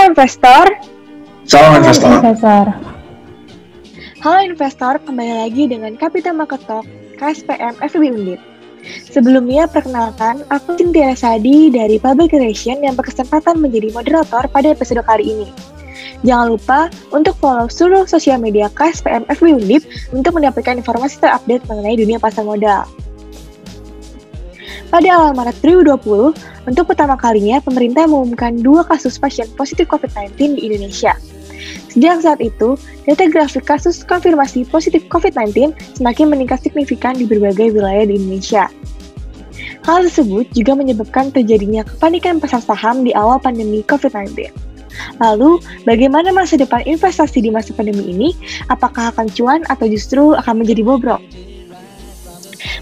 investor. Salam investor. Halo investor, kembali lagi dengan Capital Market Talk KSPM FEB Undip. Sebelumnya, perkenalkan, aku Cynthia Sadi dari Public Relation yang berkesempatan menjadi moderator pada episode kali ini. Jangan lupa untuk follow seluruh sosial media KSPM FEB Undip untuk mendapatkan informasi terupdate mengenai dunia pasar modal. Pada awal Maret 2020, untuk pertama kalinya pemerintah mengumumkan 2 kasus pasien positif COVID-19 di Indonesia. Sejak saat itu, data grafik kasus konfirmasi positif COVID-19 semakin meningkat signifikan di berbagai wilayah di Indonesia. Hal tersebut juga menyebabkan terjadinya kepanikan pasar saham di awal pandemi COVID-19. Lalu, bagaimana masa depan investasi di masa pandemi ini? Apakah akan cuan atau justru akan menjadi bobrok?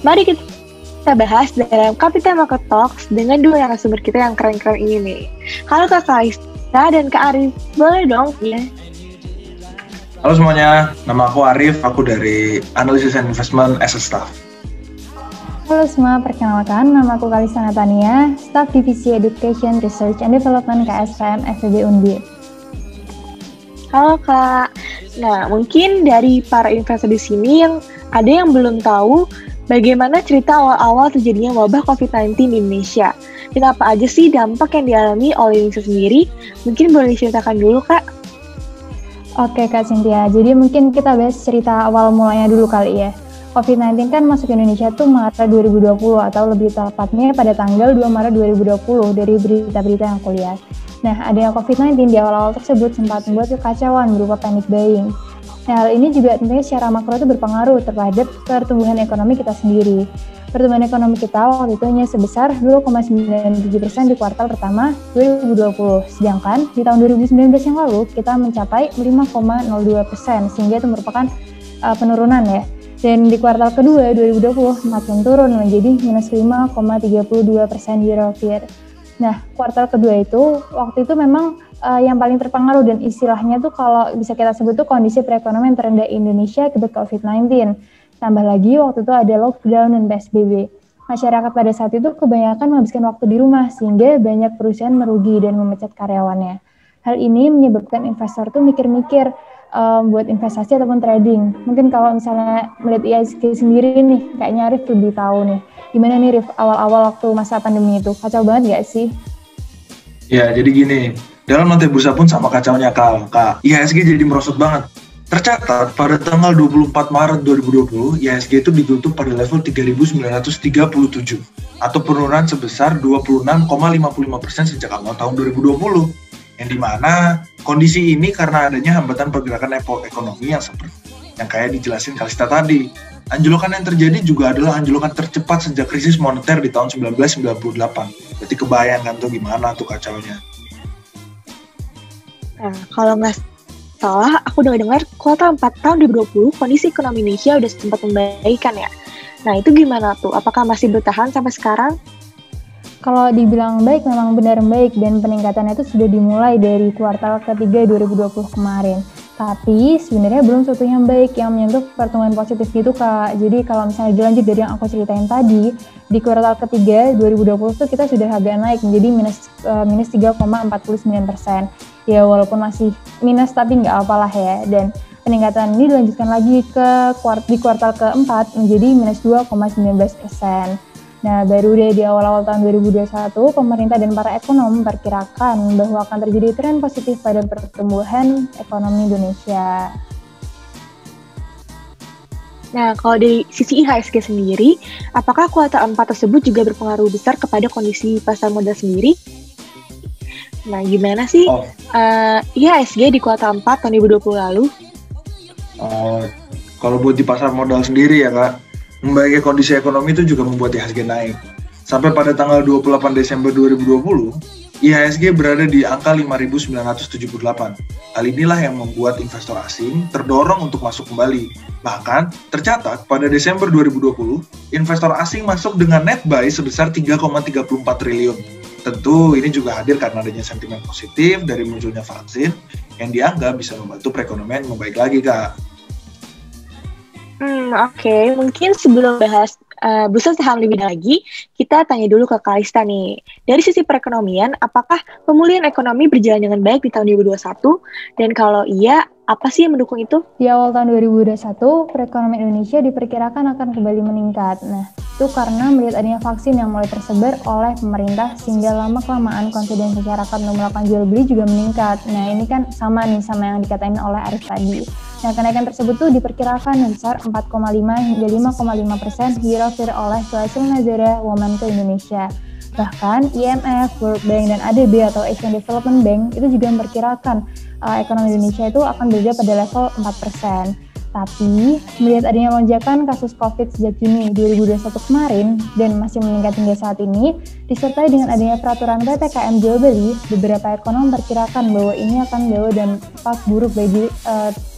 Mari kita bahas dalam Capital Market Talks dengan 2 narasumber kita yang keren-keren ini nih. Halo Kak Kalista dan Kak Arif, boleh dong ya? Halo semuanya, nama aku Arif, aku dari Analysis and Investment as a Staff. Halo semua, perkenalkan nama aku Kalista Natania, Staff Divisi Education, Research and Development KSPM FEB Undip. Halo Kak, nah mungkin dari para investor di sini yang ada yang belum tahu bagaimana cerita awal-awal terjadinya wabah COVID-19 di Indonesia dan apa aja sih dampak yang dialami oleh Indonesia sendiri? Mungkin boleh diceritakan dulu Kak. Oke Kak Cynthia, jadi mungkin kita bahas cerita awal mulanya dulu kali ya. COVID-19 kan masuk ke Indonesia tuh Maret 2020 atau lebih tepatnya pada tanggal 2 Maret 2020 dari berita-berita yang aku lihat. Nah, adanya COVID-19 di awal-awal tersebut sempat membuat kekacauan berupa panic buying. Nah, hal ini juga tentunya secara makro itu berpengaruh terhadap pertumbuhan ekonomi kita sendiri. Pertumbuhan ekonomi kita waktu itu hanya sebesar 0,97% di kuartal pertama 2020. Sedangkan di tahun 2019 yang lalu kita mencapai 5,02%, sehingga itu merupakan penurunan ya. Dan di kuartal kedua 2020 makin turun menjadi minus 5,32% year-over-year. Nah, kuartal kedua itu waktu itu memang yang paling terpengaruh dan istilahnya tuh kalau bisa kita sebut tuh kondisi perekonomian terendah Indonesia akibat COVID-19. Tambah lagi waktu itu ada lockdown dan PSBB. Masyarakat pada saat itu kebanyakan menghabiskan waktu di rumah sehingga banyak perusahaan merugi dan memecat karyawannya. Hal ini menyebabkan investor tuh mikir-mikir buat investasi ataupun trading. Mungkin kalau misalnya melihat IHSG sendiri nih, kayaknya Arif lebih tahu nih. Gimana nih Rif, awal-awal waktu masa pandemi itu? Kacau banget gak sih? Ya, jadi gini, dalam lantai bursa pun sama kacaunya Kak. IHSG jadi merosot banget. Tercatat pada tanggal 24 Maret 2020, IHSG itu ditutup pada level 3.937 atau penurunan sebesar 26,55% sejak awal tahun 2020. Yang dimana kondisi ini karena adanya hambatan pergerakan ekonomi yang seperti yang kayak dijelasin Kalista tadi. Anjlokan yang terjadi juga adalah anjlokan tercepat sejak krisis moneter di tahun 1998. Berarti kebayangkan tuh gimana tuh kacaunya. Nah, kalau nggak salah, aku udah dengar kuartal 4 tahun 2020 kondisi ekonomi Indonesia udah sempat membaikkan ya. Nah, itu gimana tuh? Apakah masih bertahan sampai sekarang? Kalau dibilang baik, memang benar baik dan peningkatannya itu sudah dimulai dari kuartal ketiga 2020 kemarin. Tapi sebenarnya belum suatu yang baik yang menyentuh pertumbuhan positif gitu Kak. Jadi kalau misalnya dilanjut dari yang aku ceritain tadi, di kuartal ketiga 2020 tuh kita sudah agak naik menjadi minus 3,49%. Ya walaupun masih minus tapi nggak apalah ya. Dan peningkatan ini dilanjutkan lagi di kuartal keempat menjadi minus 2,19%. Nah, baru di awal-awal tahun 2021, pemerintah dan para ekonom memperkirakan bahwa akan terjadi tren positif pada pertumbuhan ekonomi Indonesia. Nah, kalau dari sisi IHSG sendiri, apakah kuartal 4 tersebut juga berpengaruh besar kepada kondisi pasar modal sendiri? Nah, gimana sih IHSG di kuartal 4 tahun 2020 lalu? Kalau buat di pasar modal sendiri ya Kak, membaiknya kondisi ekonomi itu juga membuat IHSG naik. Sampai pada tanggal 28 Desember 2020, IHSG berada di angka 5.978. Hal inilah yang membuat investor asing terdorong untuk masuk kembali. Bahkan, tercatat pada Desember 2020, investor asing masuk dengan net buy sebesar 3,34 triliun. Tentu ini juga hadir karena adanya sentimen positif dari munculnya vaksin yang dianggap bisa membantu perekonomian membaik lagi, Kak. Oke. Mungkin sebelum bahas bursa saham lebih lagi, kita tanya dulu ke Kalista nih. Dari sisi perekonomian, apakah pemulihan ekonomi berjalan dengan baik di tahun 2021? Dan kalau iya, apa sih yang mendukung itu? Di awal tahun 2021, perekonomian Indonesia diperkirakan akan kembali meningkat. Nah, itu karena melihat adanya vaksin yang mulai tersebar oleh pemerintah sehingga lama-kelamaan confidence masyarakat untuk melakukan jual beli juga meningkat. Nah, ini kan sama yang dikatain oleh Arif tadi. Nah, kenaikan tersebut tuh diperkirakan sebesar 4,5 hingga 5,5% year-over-year oleh suatu negara Women ke Indonesia. Bahkan IMF, World Bank, dan ADB atau Asian Development Bank itu juga memperkirakan ekonomi Indonesia itu akan berada pada level 4%. Tapi, melihat adanya lonjakan kasus COVID sejak Juni 2021 kemarin dan masih meningkat hingga saat ini, disertai dengan adanya peraturan PPKM jual beli, beberapa ekonom memperkirakan bahwa ini akan membawa dampak buruk bagi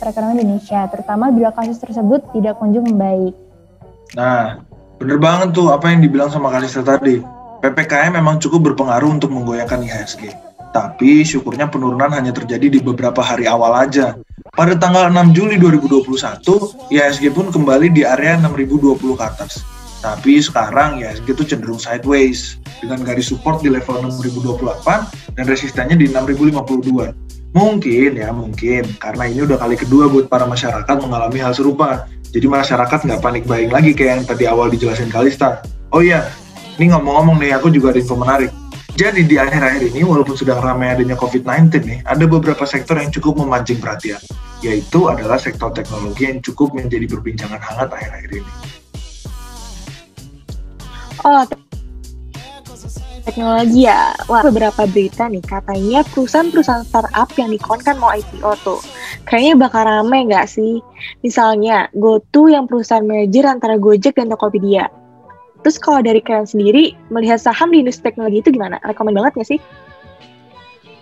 perekonomian Indonesia, terutama bila kasus tersebut tidak kunjung membaik. Nah, bener banget tuh apa yang dibilang sama Kalista tadi. PPKM memang cukup berpengaruh untuk menggoyahkan IHSG. Tapi syukurnya penurunan hanya terjadi di beberapa hari awal aja. Pada tanggal 6 Juli 2021, IHSG pun kembali di area 6020 ke atas. Tapi sekarang IHSG itu cenderung sideways, dengan garis support di level 6028 dan resistennya di 6052. Mungkin, karena ini udah kali kedua buat para masyarakat mengalami hal serupa. Jadi masyarakat nggak panik buying lagi kayak yang tadi awal dijelasin Kalista. Oh iya, ini ngomong-ngomong nih, aku juga ada info menarik. Jadi di akhir-akhir ini, walaupun sedang ramai adanya COVID-19 nih, ada beberapa sektor yang cukup memancing perhatian, yaitu adalah sektor teknologi yang cukup menjadi perbincangan hangat akhir-akhir ini. Oh, teknologi ya. Wah, beberapa berita nih, katanya perusahaan-perusahaan startup yang dikonkan mau IPO tuh. Kayaknya bakal rame nggak sih? Misalnya, GoTo yang perusahaan merger antara Gojek dan Tokopedia. Terus kalau dari kalian sendiri, melihat saham di industri teknologi itu gimana? Rekomen banget nggak sih?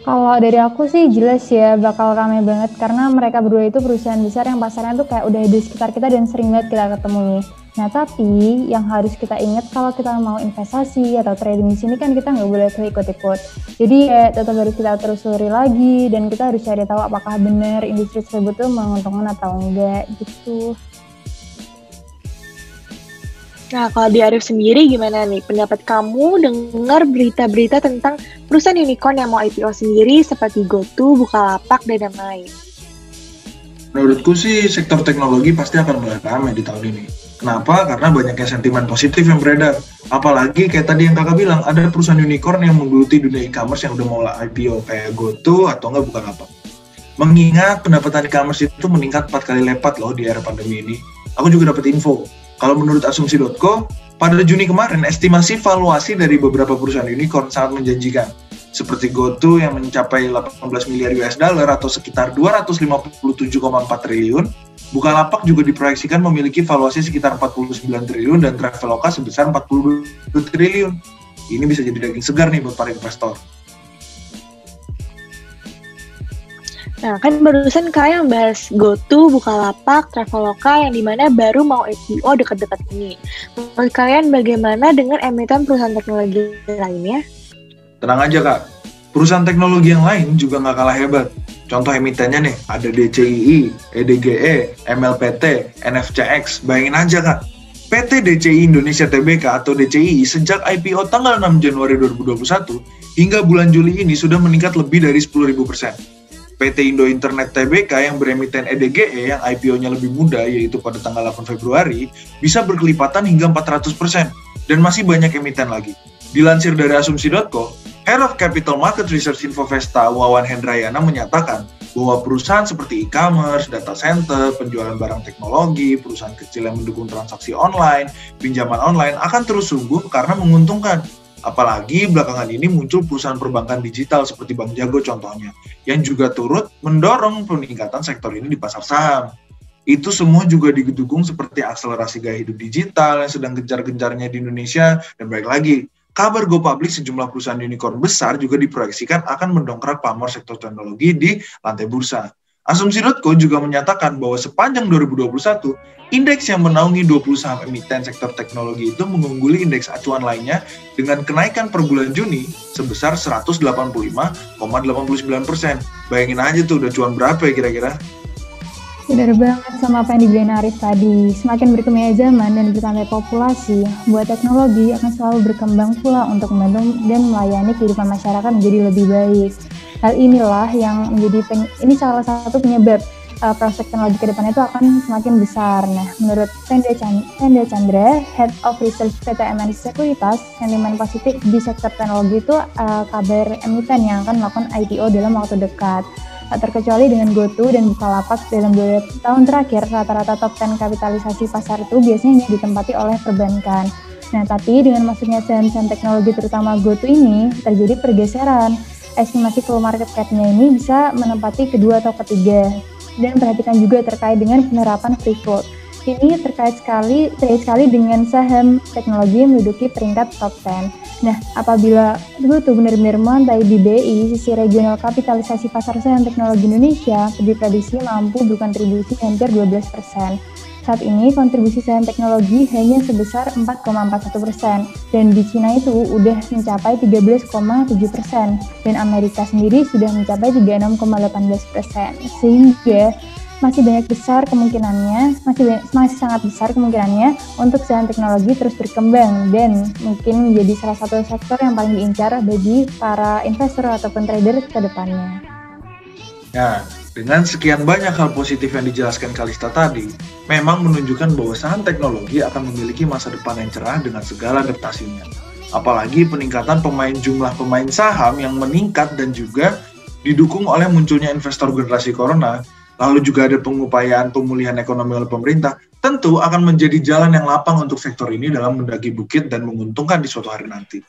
Kalau dari aku sih jelas ya bakal rame banget karena mereka berdua itu perusahaan besar yang pasarnya tuh kayak udah di sekitar kita dan sering banget kita ketemu nih. Nah tapi yang harus kita ingat kalau kita mau investasi atau trading di sini kan kita nggak boleh ikut-ikut. Jadi tetap harus kita telusuri lagi dan kita harus cari tahu apakah benar industri tersebut tuh menguntungkan atau enggak gitu. Nah, kalau di Arif sendiri gimana nih? Pendapat kamu dengar berita-berita tentang perusahaan unicorn yang mau IPO sendiri seperti GoTo, Bukalapak, dan lain-lain? Menurutku sih sektor teknologi pasti akan mulai ramai di tahun ini. Kenapa? Karena banyaknya sentimen positif yang beredar. Apalagi kayak tadi yang kakak bilang, ada perusahaan unicorn yang menggeluti dunia e-commerce yang udah mau IPO kayak GoTo atau enggak Bukalapak. Mengingat pendapatan e-commerce itu meningkat 4 kali lipat loh di era pandemi ini. Aku juga dapat info. Kalau menurut asumsi.co, pada Juni kemarin, estimasi valuasi dari beberapa perusahaan unicorn sangat menjanjikan. Seperti GoTo yang mencapai 18 miliar US dollar atau sekitar 257,4 triliun, Bukalapak juga diproyeksikan memiliki valuasi sekitar 49 triliun dan Traveloka sebesar 42 triliun. Ini bisa jadi daging segar nih buat para investor. Nah, kan barusan kalian bahas GoTo, Bukalapak, Traveloka yang dimana baru mau IPO dekat-dekat ini. Menurut kalian bagaimana dengan emiten perusahaan teknologi lainnya? Tenang aja kak, perusahaan teknologi yang lain juga nggak kalah hebat. Contoh emitennya nih, ada DCII, EDGE, MLPT, NFCX, bayangin aja kak. PT DCI Indonesia Tbk atau DCI sejak IPO tanggal 6 Januari 2021 hingga bulan Juli ini sudah meningkat lebih dari 10.000%. PT Indo Internet Tbk yang beremiten EDGE yang IPO-nya lebih muda yaitu pada tanggal 8 Februari bisa berkelipatan hingga 400% dan masih banyak emiten lagi. Dilansir dari asumsi.co, Head of Capital Market Research Infovesta Wawan Hendrayana menyatakan bahwa perusahaan seperti e-commerce, data center, penjualan barang teknologi, perusahaan kecil yang mendukung transaksi online, pinjaman online akan terus tumbuh karena menguntungkan. Apalagi belakangan ini muncul perusahaan perbankan digital seperti Bank Jago contohnya, yang juga turut mendorong peningkatan sektor ini di pasar saham. Itu semua juga didukung seperti akselerasi gaya hidup digital yang sedang gencar-gencarnya di Indonesia, dan baik lagi, kabar go public sejumlah perusahaan unicorn besar juga diproyeksikan akan mendongkrak pamor sektor teknologi di lantai bursa. Asumsi.co juga menyatakan bahwa sepanjang 2021, indeks yang menaungi 20 saham emiten sektor teknologi itu mengungguli indeks acuan lainnya dengan kenaikan per bulan Juni sebesar 185,89%. Bayangin aja tuh udah cuan berapa ya kira-kira? Benar banget sama apa yang dibilang Arif tadi. Semakin berkembangnya zaman dan bertambah populasi, buat teknologi akan selalu berkembang pula untuk membantu dan melayani kehidupan masyarakat menjadi lebih baik. Hal inilah yang menjadi ini salah satu penyebab prospek teknologi ke depannya itu akan semakin besar. Nah, menurut Tenda Chandra, Head of Research PT MNC Sekuritas, sentimen positif di sektor teknologi itu kabar emiten yang akan melakukan IPO dalam waktu dekat. Tak terkecuali dengan GoTo dan Bukalapak dalam 2 tahun terakhir, rata-rata top 10 kapitalisasi pasar itu biasanya ditempati oleh perbankan. Nah, tapi dengan masuknya saham-saham teknologi terutama GoTo ini, terjadi pergeseran. Estimasi full market cap-nya ini bisa menempati kedua atau ketiga. Dan perhatikan juga terkait dengan penerapan free float. Ini terkait sekali dengan saham teknologi yang menduduki peringkat top 10. Nah, apabila GoTo benar-benar melantai di BI, sisi regional kapitalisasi pasar saham teknologi Indonesia diprediksi mampu berkontribusi hampir 12%. Saat ini kontribusi saham teknologi hanya sebesar 4,41% dan di Cina itu udah mencapai 13,7% dan Amerika sendiri sudah mencapai 36,18%. Sehingga masih sangat besar kemungkinannya untuk saham teknologi terus berkembang dan mungkin menjadi salah satu sektor yang paling diincar bagi para investor ataupun trader ke depannya. Nah, dengan sekian banyak hal positif yang dijelaskan Kalista tadi, memang menunjukkan bahwa saham teknologi akan memiliki masa depan yang cerah dengan segala adaptasinya. Apalagi peningkatan jumlah pemain saham yang meningkat dan juga didukung oleh munculnya investor generasi corona, lalu juga ada pengupayaan pemulihan ekonomi oleh pemerintah, tentu akan menjadi jalan yang lapang untuk sektor ini dalam mendaki bukit dan menguntungkan di suatu hari nanti.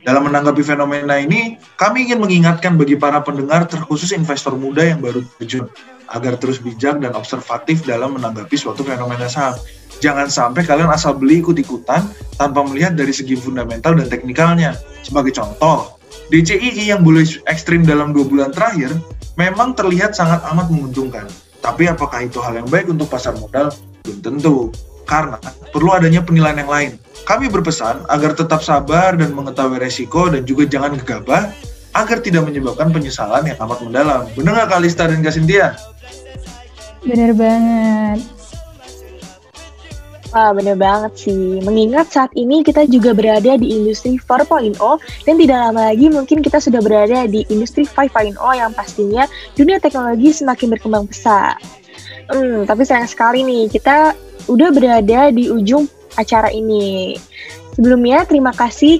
Dalam menanggapi fenomena ini, kami ingin mengingatkan bagi para pendengar terkhusus investor muda yang baru terjun, agar terus bijak dan observatif dalam menanggapi suatu fenomena saham. Jangan sampai kalian asal beli ikut-ikutan tanpa melihat dari segi fundamental dan teknikalnya. Sebagai contoh, DCII yang bullish ekstrim dalam 2 bulan terakhir memang terlihat sangat amat menguntungkan. Tapi apakah itu hal yang baik untuk pasar modal? Belum tentu. Karena perlu adanya penilaian yang lain. Kami berpesan agar tetap sabar dan mengetahui resiko dan juga jangan gegabah agar tidak menyebabkan penyesalan yang amat mendalam. Benar nggak Kalista dan Kak Cynthia? Benar banget. Wah, bener banget sih. Mengingat saat ini kita juga berada di industri 4.0 dan tidak lama lagi mungkin kita sudah berada di industri 5.0 yang pastinya dunia teknologi semakin berkembang pesat. Tapi sayang sekali nih, kita udah berada di ujung acara ini. Sebelumnya, terima kasih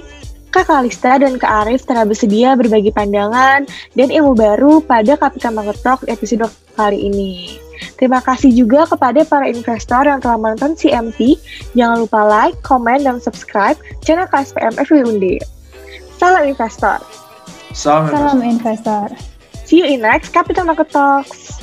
Kak Kalista dan Kak Arif telah bersedia berbagi pandangan dan ilmu baru pada Capital Market Talk episode kali ini. Terima kasih juga kepada para investor yang telah menonton CMT. Jangan lupa like, comment, dan subscribe channel KSPM FWUND. Salam investor. Salam investor. See you in next Capital Market Talks.